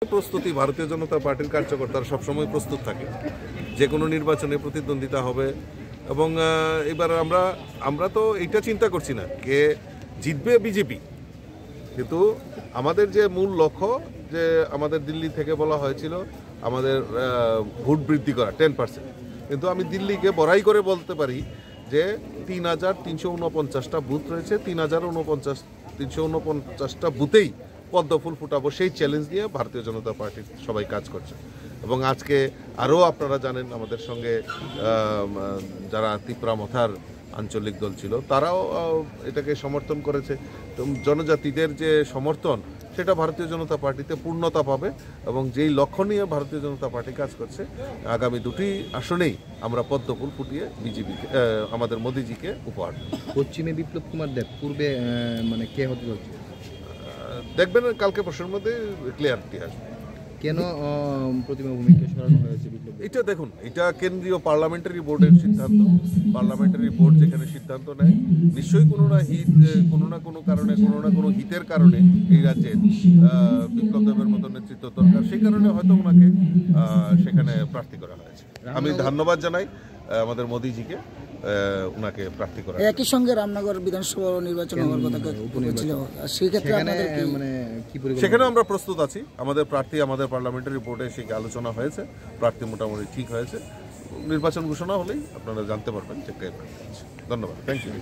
প্রস্তুতি ভারতীয় জনতা পার্টির কার্যকর্তারা সবসময় প্রস্তুত থাকে, যে কোনো নির্বাচনে প্রতিদ্বন্দ্বিতা হবে। এবং এবার আমরা তো এটা চিন্তা করছি না কে জিতবে বিজেপি, কিন্তু আমাদের যে মূল লক্ষ্য, যে আমাদের দিল্লি থেকে বলা হয়েছিল আমাদের ভোট বৃদ্ধি করা 10%, কিন্তু আমি দিল্লিকে বড়াই করে বলতে পারি যে 3,349টা বুথ রয়েছে, 3,349টা বুথেই পদ্মফুল ফুটাবো, সেই চ্যালেঞ্জ নিয়ে ভারতীয় জনতা পার্টির সবাই কাজ করছে। এবং আজকে আরও আপনারা জানেন আমাদের সঙ্গে যারা তিপ্রা মথার আঞ্চলিক দল ছিল তারাও এটাকে সমর্থন করেছে। তো জনজাতিদের যে সমর্থন সেটা ভারতীয় জনতা পার্টিতে পূর্ণতা পাবে, এবং যেই লক্ষ্য নিয়ে ভারতীয় জনতা পার্টি কাজ করছে, আগামী দুটি আসনেই আমরা পদ্মফুল ফুটিয়ে বিজেপিকে, আমাদের মোদিজিকে উপহার দেব। পশ্চিমে বিপ্লব কুমার দেব, পূর্বে মানে কে হতে চলছে দেখবেন কালকে প্রশ্নের মধ্যে ক্লিয়ারিটি আসবে। কেন প্রতিমা ভূমিকে সরানো হয়েছে বিপ্লব? এটা দেখুন, এটা কেন্দ্রীয় পার্লামেন্টারি বোর্ডের সিদ্ধান্ত। পার্লামেন্টারি বোর্ড যেখানে সিদ্ধান্ত নেয়, নিশ্চয়ই কোনো না কোনো কারণে, কোনো না কোনো হিতের কারণে এই রাজ্যে বিপ্লব দেবের মতো নেতৃত্ব দরকার, সেই কারণে হয়তো ওনাকে সেখানে প্রার্থী করা হয়েছে। আমি ধন্যবাদ জানাই আমাদের মোদিজিকে ওনাকে প্রার্থী করা। একই সঙ্গে রামনগর বিধানসভা নির্বাচন হওয়ার কথা ছিল, সেক্ষেত্রে সেখানে আমরা প্রস্তুত আছি। আমাদের প্রার্থী আমাদের পার্লামেন্টারি বোর্ডে সেই আলোচনা হয়েছে, প্রার্থী মোটামুটি ঠিক হয়েছে। নির্বাচন ঘোষণা হলেই আপনারা জানতে পারবেন যে কে প্রার্থী আছে। ধন্যবাদ, থ্যাংক ইউ।